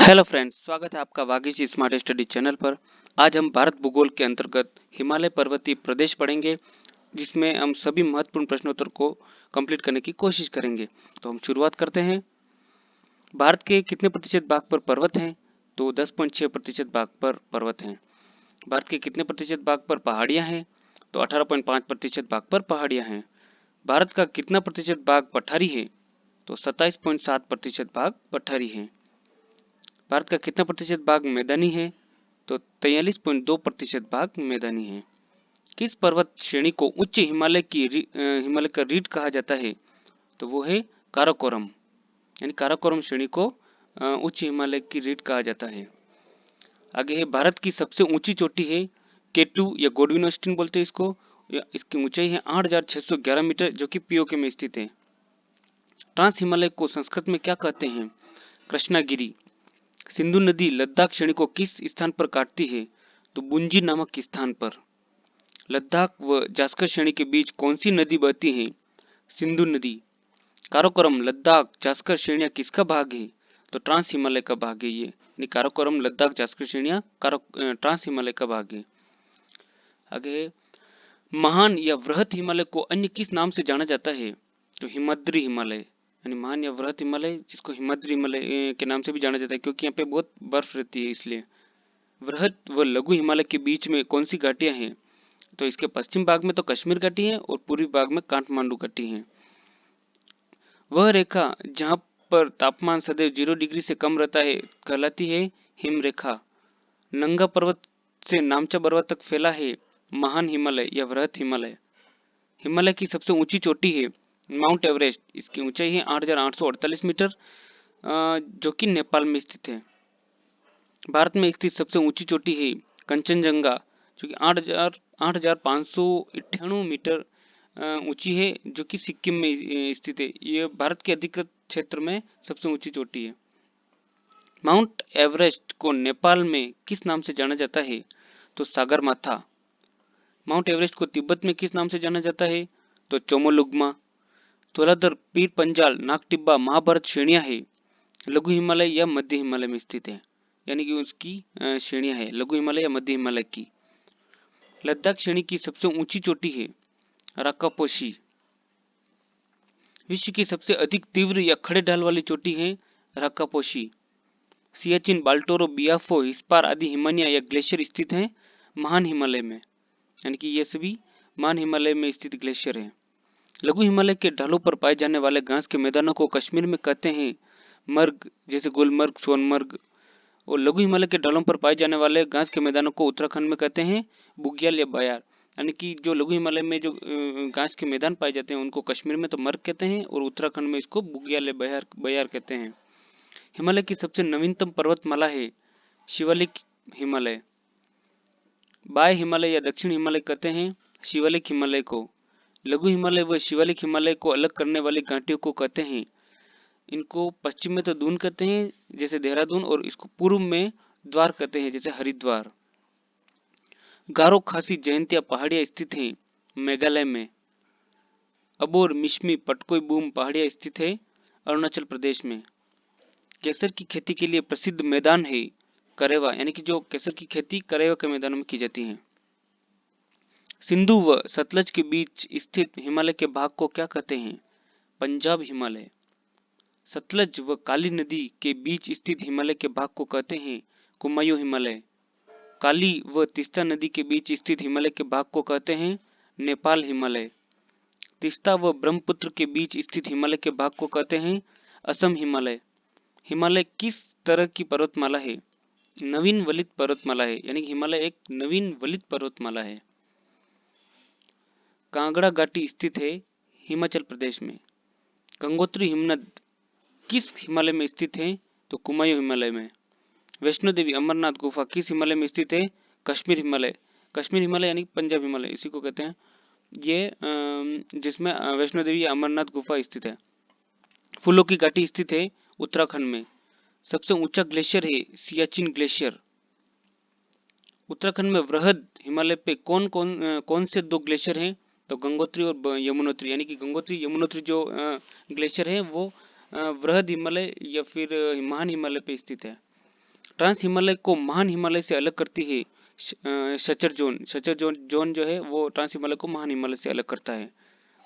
Hello friends, स्वागत है आपका वागीश स्मार्ट स्टडी चैनल पर। आज हम भारत भूगोल के अंतर्गत हिमालय पर्वतीय प्रदेश पढ़ेंगे, जिसमें हम सभी महत्वपूर्ण प्रश्नोत्तर को कंप्लीट करने की कोशिश करेंगे। तो हम शुरुआत करते हैं। भारत के कितने प्रतिशत भाग पर पर्वत हैं? तो 10.6% भाग पर पर्वत हैं। भारत के कितने प्रतिशत भाग पर पहाड़ियां हैं? तो 18.5% भाग पर पहाड़ियां हैं। भारत का कितना प्रतिशत भाग पठारी है? तो 27.7% भाग पठारी है। भारत का कितना प्रतिशत भाग मैदानी है? तो 43.2% भाग मैदानी है। किस पर्वत श्रेणी को उच्च हिमालय का रीढ़ कहा जाता है? तो वो है काराकोरम, यानी काराकोरम श्रेणी को उच्च हिमालय की रीढ़ कहा जाता है। आगे है, भारत की सबसे ऊंची चोटी है केटू या गोडविन ऑस्टिन बोलते हैं इसको। इसकी ऊंचाई है 8,611 मीटर, जो कि पीओके में स्थित है। ट्रांस हिमालय को संस्कृत में क्या कहते हैं? कृष्णागिरी। सिंधु नदी लद्दाख श्रेणी को किस स्थान पर काटती है? तो बुंजी नामक स्थान पर। लद्दाख व जास्कर श्रेणी के बीच कौन सी नदी बहती है? सिंधु नदी। काराकोरम, लद्दाख, जास्कर श्रेणियां किसका भाग है? तो ट्रांस हिमालय का भाग है ये। यानी काराकोरम, लद्दाख, जास्कर श्रेणियां ट्रांस हिमालय का भाग है। आगे, महान या वृहत हिमालय को अन्य किस नाम से जाना जाता है? तो हिमाद्री हिमालय। यानी महान या वृहत हिमालय, जिसको हिमाद्री हिमालय के नाम से भी जाना जाता है, क्योंकि यहाँ पे बहुत बर्फ रहती है इसलिए। वृहत व लघु हिमालय के बीच में कौन सी घाटियां हैं? तो इसके पश्चिम भाग में तो कश्मीर घाटी है और पूर्वी भाग में काठमांडू घाटी है। वह रेखा जहां पर तापमान सदैव 0 डिग्री से कम रहता है कहलाती है हिम रेखा। नंगा पर्वत से नामचा पर्वत तक फैला है महान हिमालय या वृहत हिमालय। हिमालय की सबसे ऊंची चोटी है माउंट एवरेस्ट। इसकी ऊंचाई है 8,848 मीटर, जो कि नेपाल में स्थित है। भारत में स्थित सबसे ऊंची चोटी है कंचनजंगा, जो कि 8,598 मीटर ऊंची है, जो कि सिक्किम में स्थित है। ये भारत के अधिकृत क्षेत्र में सबसे ऊंची चोटी है। माउंट एवरेस्ट को नेपाल में किस नाम से जाना जाता है? तो सागरमाथा। माउंट एवरेस्ट को तिब्बत में किस नाम से जाना जाता है? तो चोमोलुग्मा। धौलाधर, पीर पंजाल, नागटिब्बा, महाभारत श्रेणियां है लघु हिमालय या मध्य हिमालय में स्थित है। यानी कि उसकी श्रेणियां है लघु हिमालय या मध्य हिमालय की। लद्दाख श्रेणी की सबसे ऊंची चोटी है राकापोशी। विश्व की सबसे अधिक तीव्र या खड़े ढाल वाली चोटी है राकापोशी। सियाचिन, बाल्टोरो, बियाफो, हिस्पार आदि हिमानिया या ग्लेशियर स्थित हैं महान हिमालय में। यानी कि ये सभी महान हिमालय में स्थित ग्लेशियर है। लघु हिमालय के ढालों पर पाए जाने वाले घास के मैदानों को कश्मीर में कहते हैं मर्ग, जैसे गुलमर्ग, सोनमर्ग। और लघु हिमालय के ढालों पर पाए जाने वाले घास के मैदानों को उत्तराखंड में कहते हैं बुग्याल या बयार। यानी कि जो लघु हिमालय में जो घास के मैदान पाए जाते हैं उनको कश्मीर में तो मर्ग कहते हैं और उत्तराखंड में इसको बुग्याल या बयार कहते हैं। हिमालय की सबसे नवीनतम पर्वतमाला है शिवालिक हिमालय। बाह्य हिमालय या दक्षिण हिमालय कहते हैं शिवालिक हिमालय को। लघु हिमालय व शिवालिक हिमालय को अलग करने वाली घाटियों को कहते हैं, इनको पश्चिम में तो दून कहते हैं जैसे देहरादून, और इसको पूर्व में द्वार कहते हैं जैसे हरिद्वार। गारो खासी जयंतिया पहाड़ियां स्थित हैं मेघालय में। अबोर, मिश्मी, पटकोई बूम पहाड़ियां स्थित है अरुणाचल प्रदेश में। केसर की खेती के लिए प्रसिद्ध मैदान है करेवा। यानी कि जो केसर की खेती करेवा के मैदानों में की जाती है। सिंधु व सतलज के बीच स्थित हिमालय के भाग को क्या कहते हैं? पंजाब हिमालय। सतलज व काली नदी के बीच स्थित हिमालय के भाग को कहते हैं कुमायूं हिमालय। काली व तीस्ता नदी के बीच स्थित हिमालय के भाग को कहते हैं नेपाल हिमालय। तीस्ता व ब्रह्मपुत्र के बीच स्थित हिमालय के भाग को कहते हैं असम हिमालय। हिमालय किस तरह की पर्वतमाला है? नवीन वलित पर्वतमाला है। यानी कि हिमालय एक नवीन वलित पर्वतमाला है। कांगड़ा घाटी स्थित है हिमाचल प्रदेश में। गंगोत्री हिमनद किस हिमालय में स्थित है? तो कुमायूं हिमालय में। वैष्णो देवी अमरनाथ गुफा किस हिमालय में स्थित है? कश्मीर हिमालय। कश्मीर हिमालय यानी पंजाब हिमालय, इसी को कहते हैं ये, जिसमें वैष्णो देवी अमरनाथ गुफा स्थित है। फूलों की घाटी स्थित है उत्तराखंड में। सबसे ऊंचा ग्लेशियर है सियाचिन ग्लेशियर। उत्तराखंड में वृहद हिमालय पे कौन से दो ग्लेशियर हैं? तो गंगोत्री और यमुनोत्री। यानी कि गंगोत्री यमुनोत्री जो ग्लेशियर है वो वृहद हिमालय या फिर महान हिमालय पे स्थित है। ट्रांस हिमालय को महान हिमालय से अलग करती है शचर जोन जो है वो ट्रांस हिमालय को महान हिमालय से अलग करता है।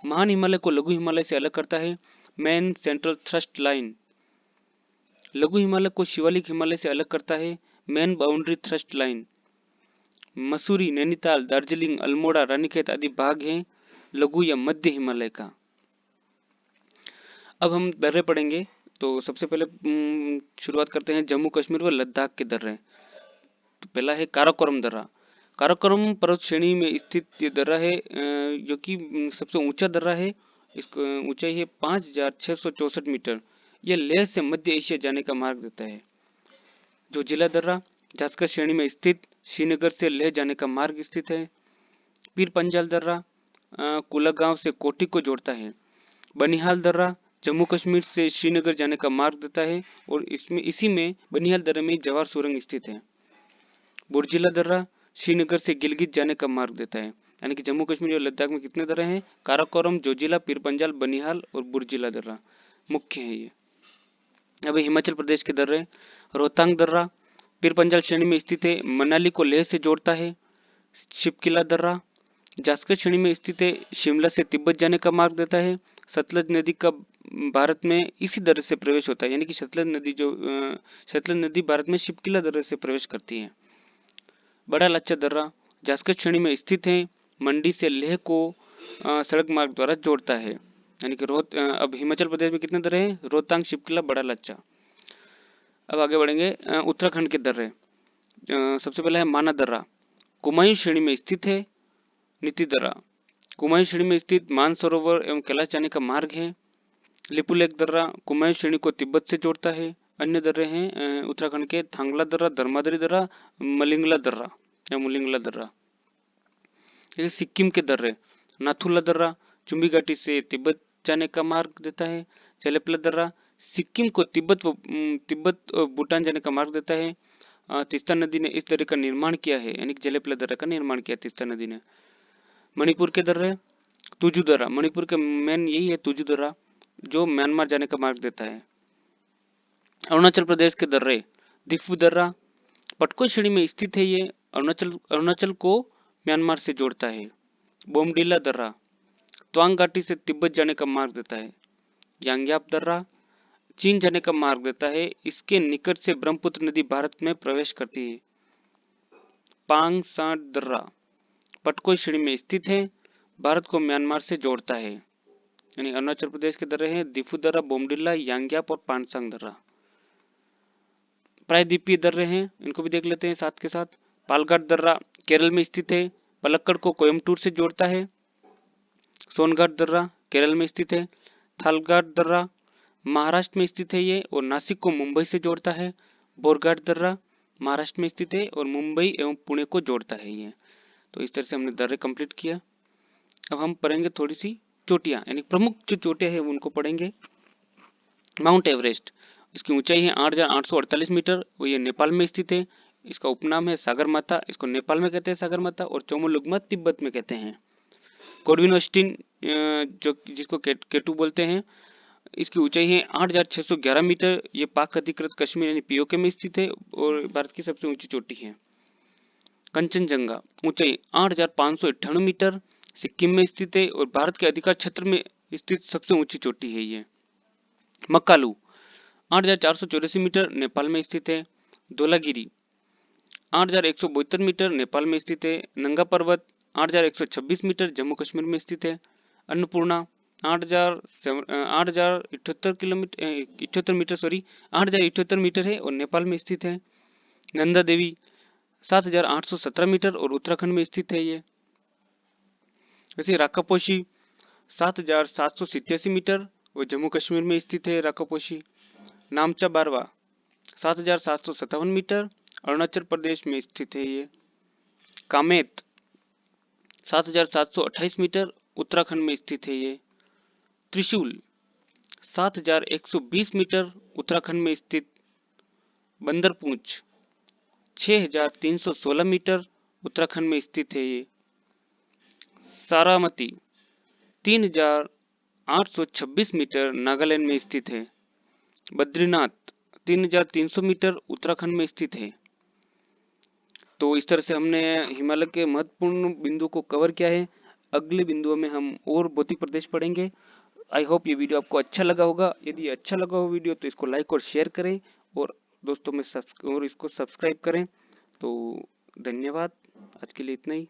महान हिमालय को लघु हिमालय से अलग करता है मेन सेंट्रल थ्रस्ट लाइन। लघु हिमालय को शिवालिक हिमालय से अलग करता है main boundary thrust line. Mussoorie, Nainital, Darjeeling, Almora, Ranikhet आदि भाग हैं लघु या मध्य हिमालय का। अब हम दर्रे पढ़ेंगे। तो सबसे पहले शुरुआत करते हैं जम्मू कश्मीर व लद्दाख के दर्रे। तो पहला है काराकोरम दर्रा। काराकोरम पर्वत श्रेणी में स्थित ये दर्रा है जो कि सबसे ऊंचा दर्रा है। इसको ऊंचाई है 5664 मीटर। यह लेह से मध्य एशिया जाने का मार्ग देता है। जो जिला दर्रा जास्कर श्रेणी में स्थित श्रीनगर से लेह जाने का मार्ग स्थित है। पीर पंजाल दर्रा कुलागांव से कोठी को जोड़ता है। बनिहाल दर्रा जम्मू कश्मीर से श्रीनगर जाने का मार्ग देता है और इसी में बनिहाल दर्रे में जवाहर सुरंग स्थित है। बुर्जिला दर्रा श्रीनगर से गिलगित जाने का मार्ग देता है। यानी कि जम्मू कश्मीर और लद्दाख में कितने दर्रे हैं? काराकोरम, जोजिला, पीर पंजाल, बनिहाल और बुर्जिला दर्रा मुख्य है ये। अब हिमाचल प्रदेश के दर्रे। रोहतांग दर्रा पीर पंजाल श्रेणी में स्थित है, मनाली को लेह से जोड़ता है। शिपकिला दर्रा जास्कर श्रेणी में स्थित है, शिमला से तिब्बत जाने का मार्ग देता है। सतलज नदी का भारत में इसी दर्रे से प्रवेश होता है। यानी कि सतलज नदी भारत में शिपकिला दर्रे से प्रवेश करती है। बड़ा लाचा दर्रा जास्कर श्रेणी में स्थित है, मंडी से लेह को सड़क मार्ग द्वारा जोड़ता है। यानी कि अब हिमाचल प्रदेश में कितने दर्रे हैं? रोहतांग, शिपकिला, बड़ा लाचा। अब आगे बढ़ेंगे उत्तराखंड के दर्रे। सबसे पहला है माना दर्रा, कुमायूं श्रेणी में स्थित है। नीति दर्रा कुमायूं श्रेणी में स्थित मानसरोवर एवं कैलाश जाने का मार्ग है। लिपुलेख दर्रा कुमायूं श्रेणी को तिब्बत से जोड़ता है। अन्य दर्रे हैं उत्तराखंड के थांगला दर्रा, धर्मादरी दर्रा, मलिंगला दर्रा या मुलिंगला दर्रा। सिक्किम के दर्रे नाथुला दर्रा चुम्बी घाटी से तिब्बत जाने का मार्ग देता है। जलेपला दर्रा सिक्किम को तिब्बत और भूटान जाने का मार्ग देता है। तीस्ता नदी ने इस दर्रे का निर्माण किया है। यानी कि जलेपला दर्रा का निर्माण किया तीस्ता नदी ने। मणिपुर के दर्रे तुजू दर्रा, मणिपुर के मेन यही है तुजू दर्रा जो म्यांमार जाने का मार्ग देता है। अरुणाचल प्रदेश के दर्रे दिफू दर्रा पटको श्रेणी में स्थित है। ये अरुणाचल को म्यांमार से जोड़ता है। बोमडीला दर्रा त्वांग घाटी से तिब्बत जाने का मार्ग देता है। यांग्याप दर्रा चीन जाने का मार्ग देता है। इसके निकट से ब्रह्मपुत्र नदी भारत में प्रवेश करती है। पांग सांड दर्रा पटको श्रेणी में स्थित है, भारत को म्यांमार से जोड़ता है। यानी अरुणाचल प्रदेश के दर्रे हैं दिफू दर्रा, बोमडिला, यांग्याप और पांगसांग दर्रा। प्रायद्वीपीय दर्रे हैं, इनको भी देख लेते हैं साथ के साथ। पालघाट दर्रा केरल में स्थित है, पलक्कड़ को कोयम्बटूर से जोड़ता है। सोनघाट दर्रा केरल में स्थित है। थालघाट दर्रा महाराष्ट्र में स्थित है ये और नासिक को मुंबई से जोड़ता है। बोरघाट दर्रा महाराष्ट्र में स्थित है और मुंबई एवं पुणे को जोड़ता है ये। तो इस तरह से हमने दर्रे कंप्लीट किया। अब हम पढ़ेंगे थोड़ी सी चोटियां, यानी प्रमुख जो चोटियां हैं उनको पढ़ेंगे। माउंट एवरेस्ट, इसकी ऊंचाई है 8,848 मीटर और ये नेपाल में स्थित है। इसका उपनाम है सागर माता, इसको नेपाल में कहते हैं सागर माता और चोमोलुंगमा तिब्बत में कहते हैं। कोडविनोस्टिन जो जिसको केटू बोलते हैं, इसकी ऊंचाई है 8,611 मीटर। ये पाक अधिकृत कश्मीर यानी पीओके में स्थित है और भारत की सबसे ऊंची चोटी है। कंचनजंगा ऊंचाई 8,598 मीटर, सिक्किम में स्थित है और भारत के अधिकार क्षेत्र में स्थित सबसे ऊंची चोटी है ये। मक्कालू 8,484 मीटर, नेपाल में स्थित है। धौलागिरी 8,172 मीटर, नेपाल में स्थित है। नंगा पर्वत 8,126 मीटर, जम्मू कश्मीर में स्थित है। अन्नपूर्णा 8,078 मीटर है और नेपाल में स्थित है। नंदा देवी 7,817 मीटर और उत्तराखंड में स्थित है ये। वैसे राकापोशी 7,787 मीटर और जम्मू कश्मीर में स्थित है राकापोशी। नामचा बारवा 7,757 मीटर, अरुणाचल प्रदेश में स्थित है ये। कामेत 7,728 मीटर, उत्तराखंड में स्थित है ये। त्रिशूल 7,120 मीटर, उत्तराखंड में स्थित। बंदरपूंछ 6,316 मीटर, उत्तराखंड में स्थित है ये। सारामती 3,826 मीटर, नागालैंड में स्थित है। बद्रीनाथ 3300 मीटर उत्तराखंड में स्थित है। तो इस तरह से हमने हिमालय के महत्वपूर्ण बिंदु को कवर किया है। अगले बिंदुओं में हम और भौतिक प्रदेश पढ़ेंगे। आई होप ये वीडियो आपको अच्छा लगा होगा। यदि अच्छा लगा हो वीडियो तो इसको लाइक और शेयर करें और दोस्तों में इसको सब्सक्राइब करें। तो धन्यवाद, आज के लिए इतना ही।